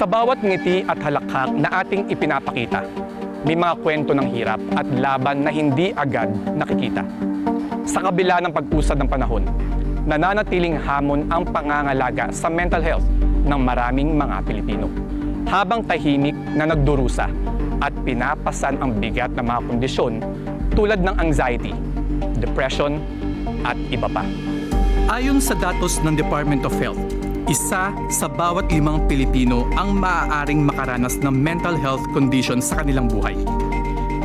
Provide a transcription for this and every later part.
Sa bawat ngiti at halakhak na ating ipinapakita, may mga kwento ng hirap at laban na hindi agad nakikita. Sa kabila ng pag-usad ng panahon, nananatiling hamon ang pangangalaga sa mental health ng maraming mga Pilipino. Habang tahimik na nagdurusa at pinapasan ang bigat ng mga kondisyon tulad ng anxiety, depression, at iba pa. Ayon sa datos ng Department of Health, isa sa bawat 5 Pilipino ang maaaring makaranas ng mental health condition sa kanilang buhay.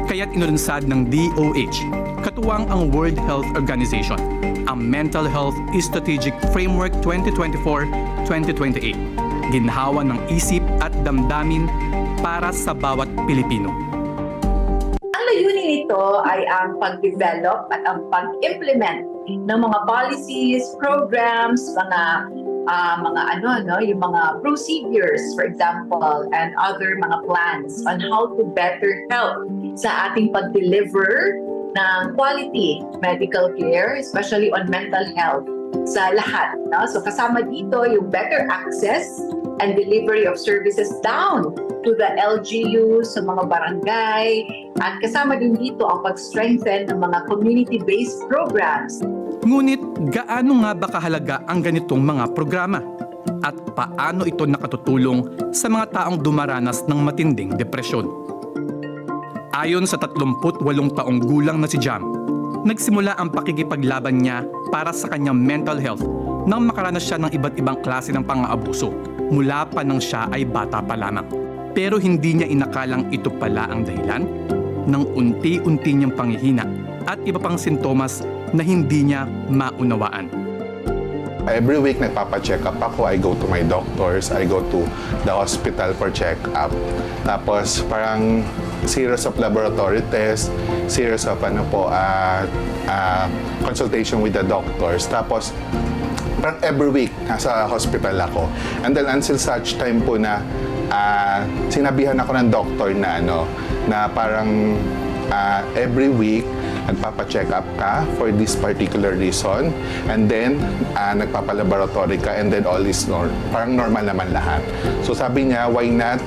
Kaya't inunsad ng DOH, katuwang ang World Health Organization, ang Mental Health Strategic Framework 2024-2028, ginhawa ng isip at damdamin para sa bawat Pilipino. Ang layunin nito ay ang pag-develop at ang pag-implement ng mga policies, programs, yung mga procedures, for example, and other mga plans on how to better help sa ating pag-deliver ng quality medical care, especially on mental health sa lahat. No? So kasama dito yung better access and delivery of services down to the LGU sa mga barangay, at kasama din dito ang pag-strengthen ng mga community-based programs. Ngunit gaano nga ba kahalaga ang ganitong mga programa? At paano ito nakatutulong sa mga taong dumaranas ng matinding depresyon? Ayon sa 38 taong gulang na si Jam, nagsimula ang pakikipaglaban niya para sa kanyang mental health nang makaranas siya ng iba't ibang klase ng pang-aabuso mula pa nang siya ay bata pa lamang. Pero hindi niya inakalang ito pala ang dahilan ng unti-unti niyang panghihina at iba pang sintomas na hindi niya maunawaan. Every week nagpapa-check up ako. I go to my doctors. I go to the hospital for check-up. Tapos parang series of laboratory tests, series of consultation with the doctors. Tapos parang every week nasa hospital ako. And then until such time po na sinabihan ako ng doctor na parang every week nagpapa-check up ka for this particular reason, and then nagpapa-laboratory ka, and then all is parang normal naman lahat. So sabi niya, why not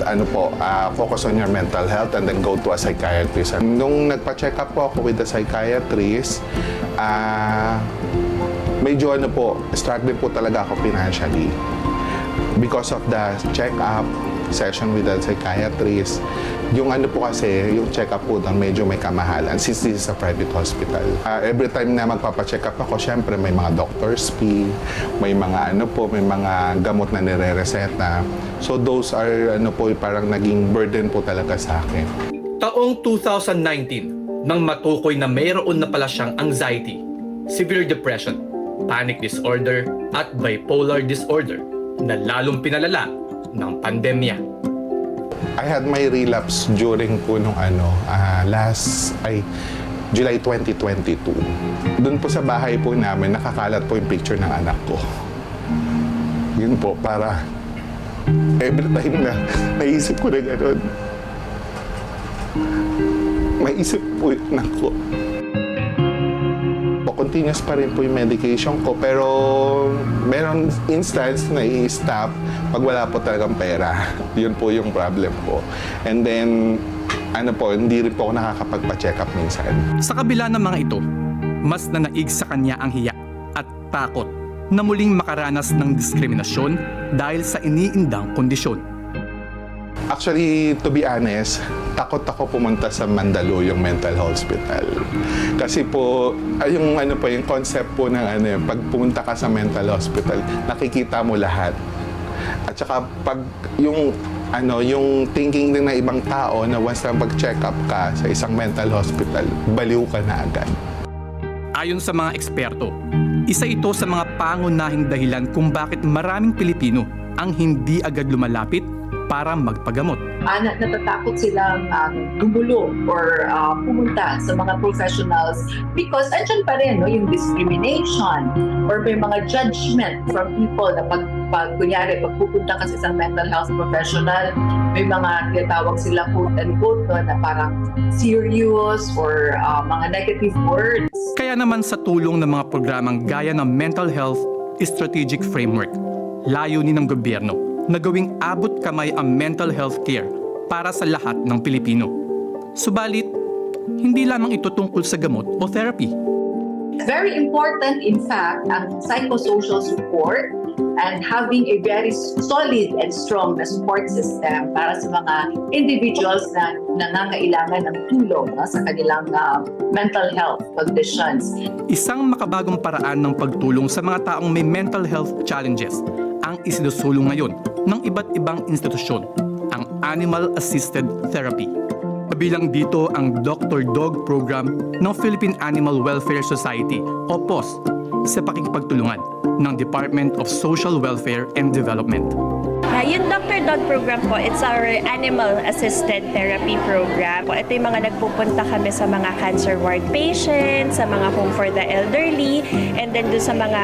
focus on your mental health and then go to a psychiatrist. And nung nagpa-check up po ako with the psychiatrist, medyo struggling po talaga ako financially. Because of the check-up session with the psychiatrist, yung yung check-up po doon medyo may kamahalan since this is a private hospital. Every time na magpapacheck up ako, syempre may mga doctor's fee, may mga may mga gamot na nire-reseta. So those are parang naging burden po talaga sa akin. Taong 2019, nang matukoy na mayroon na pala siyang anxiety, severe depression, panic disorder, at bipolar disorder na lalong pinalala ng pandemya. I had my relapse during po nung July 2022. Doon po sa bahay po namin, nakakalat po yung picture ng anak ko. Yun po, para every time na naisip ko na gano'n, maisip po yung anak ko. Continuous pa rin po yung medication ko, pero meron instance na i-stop pag wala po talagang pera. Yun po yung problem ko. And then, hindi rin po ako nakakapagpa-check up minsan. Sa kabila ng mga ito, mas nanaig sa kanya ang hiya at takot na muling makaranas ng diskriminasyon dahil sa iniindang kondisyon. Actually, to be honest, takot ako pumunta sa Mandaluyong Mental Hospital. Kasi po, yung concept po ng pag pumunta ka sa mental hospital, nakikita mo lahat. At saka pag yung thinking din ng ibang tao na once na mag-check up ka sa isang mental hospital, baliw ka na agad. Ayon sa mga eksperto, isa ito sa mga pangunahing dahilan kung bakit maraming Pilipino ang hindi agad lumalapit para magpagamot. Natatakot silang gumulong or pumunta sa mga professionals because andyan pa rin yung discrimination or may mga judgment from people na pag pupunta ka sa isang mental health professional, may mga tinatawag sila quote and quote na parang serious or mga negative words. Kaya naman sa tulong ng mga programang gaya ng Mental Health Strategic Framework, layunin ng gobyerno na gawing abot kamay ang mental health care para sa lahat ng Pilipino. Subalit, hindi lamang ito tungkol sa gamot o therapy. Very important, in fact, ang psychosocial support and having a very solid and strong na support system para sa mga individuals na nangangailangan ng tulong sa kanilang mental health conditions. Isang makabagong paraan ng pagtulong sa mga taong may mental health challenges ang isinusulong ngayon ng iba't ibang institusyon, ang Animal-Assisted Therapy. Kabilang dito ang Dr. Dog Program ng Philippine Animal Welfare Society o POS sa pakikipagtulungan ng Department of Social Welfare and Development. Yung Dr. Dog program po, it's our animal-assisted therapy program. Ito yung mga nagpupunta kami sa mga cancer ward patients, sa mga home for the elderly, and then doon sa mga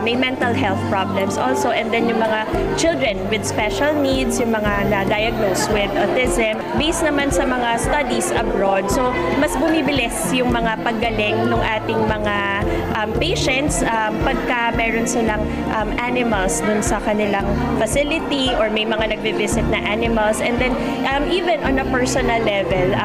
may mental health problems also, and then yung mga children with special needs, yung mga na-diagnose with autism, based naman sa mga studies abroad. So, mas bumibilis yung mga paggaling ng ating mga patients pagka meron silang animals dun sa kanilang facility or may mga nagbe-visit na animals. And then even on a personal level,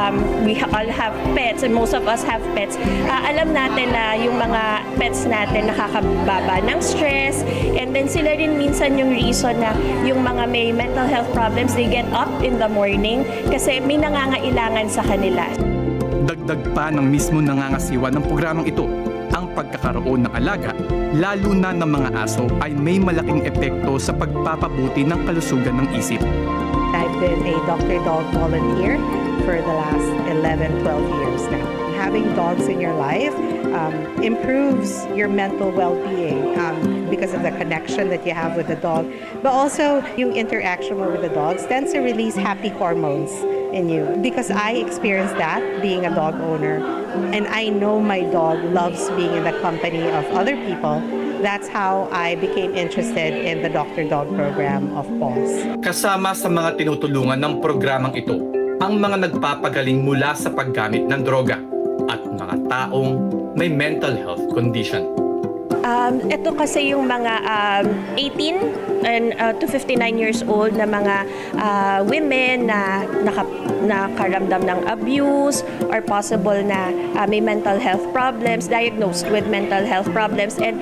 we all have pets and most of us have pets. Alam natin na yung mga pets natin nakakababa ng stress, and then sila rin minsan yung reason na yung mga may mental health problems, they get up in the morning kasi may nangangailangan sa kanila. Dagdag pa ng mismo nangangasiwa ng programang ito, ang pagkakaroon ng alaga, lalo na ng mga aso, ay may malaking epekto sa pagpapabuti ng kalusugan ng isip. I've been a Dr. Dog volunteer for the last 11, 12 years now. Having dogs in your life improves your mental well-being because of the connection that you have with the dog. But also, yung interaction mo with the dogs tends to release happy hormones in you. Because I experienced that being a dog owner, and I know my dog loves being in the company of other people. That's how I became interested in the Dr. Dog program of PAWS. Kasama sa mga tinutulungan ng programang ito, ang mga nagpapagaling mula sa paggamit ng droga at mga taong may mental health condition. Ito kasi yung mga 18 and to 59 years old na mga women na nakaramdam ng abuse or possible na may mental health problems, diagnosed with mental health problems. And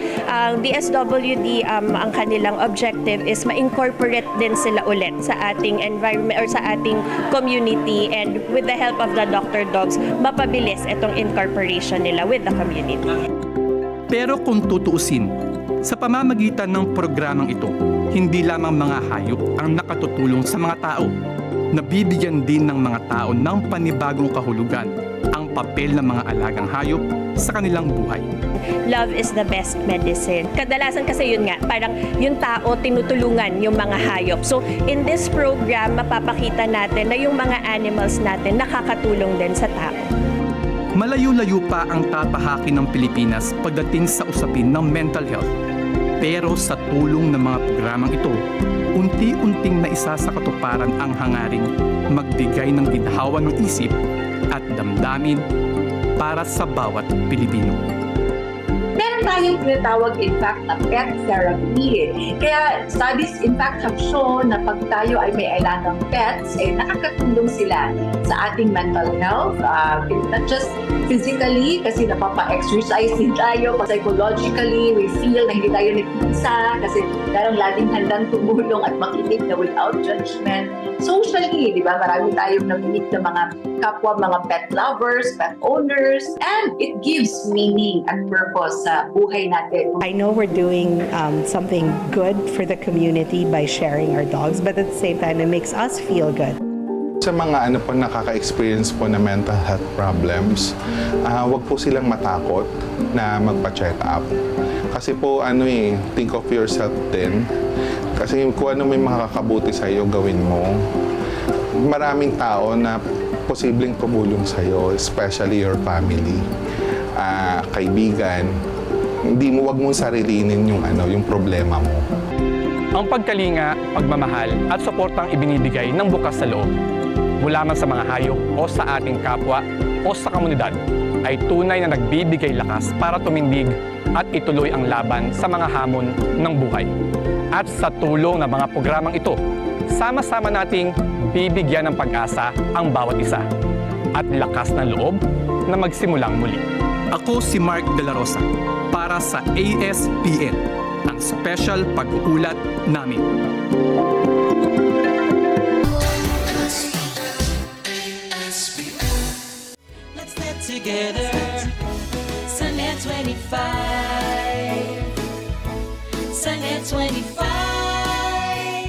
DSWD, ang kanilang objective is ma-incorporate din sila ulit sa ating environment or sa ating community, and with the help of the Dr. Dogs, mapabilis itong incorporation nila with the community. Pero kung tutuusin, sa pamamagitan ng programang ito, hindi lamang mga hayop ang nakatutulong sa mga tao. Nabibigyan din ng mga tao ng panibagong kahulugan ang papel ng mga alagang hayop sa kanilang buhay. Love is the best medicine. Kadalasan kasi yun nga, parang yung tao tinutulungan yung mga hayop. So in this program, mapapakita natin na yung mga animals natin nakakatulong din sa tao. Malayo-layo pa ang tatahakin ng Pilipinas pagdating sa usapin ng mental health. Pero sa tulong ng mga programang ito, unti-unting naisa sa katuparan ang hangaring magbigay ng ginhawa ng isip at damdamin para sa bawat Pilipino. Meron tayong tinatawag, in fact, na pet therapy. Kaya studies, in fact, have shown na pag tayo ay may alagang pets, nakakatulong sila sa ating mental health. Not just physically, kasi napapa-exercise din tayo. Psychologically, we feel na hindi tayo nag-isa kasi parang laging handang tumulong at makinig na without judgment. Socially, di ba? Marami tayong nag-meet na mga kapwa, mga pet lovers, pet owners, and it gives meaning and purpose sa buhay natin. I know we're doing something good for the community by sharing our dogs, but at the same time, it makes us feel good. Sa mga nakaka-experience po na mental health problems, wag po silang matakot na magpa-check up. Kasi po think of yourself din. Kasi kung ano may makakabuti sa iyo, gawin mo. Maraming tao na posibleng tumulong sa iyo, especially your family, kaibigan. Wag mong sarilinin yung problema mo. Ang pagkalinga, pagmamahal at suportang ibinibigay ng bukas sa loob mula man sa mga hayop o sa ating kapwa o sa komunidad ay tunay na nagbibigay lakas para tumindig at ituloy ang laban sa mga hamon ng buhay. At sa tulong ng mga programang ito, sama-sama nating bibigyan ng pag-asa ang bawat isa at lakas ng loob na magsimulang muli. Ako si Mark De La Rosa para sa ASPN, ang special pag-uulat namin. Let's get together. Sunnet 25. Sunnet 25.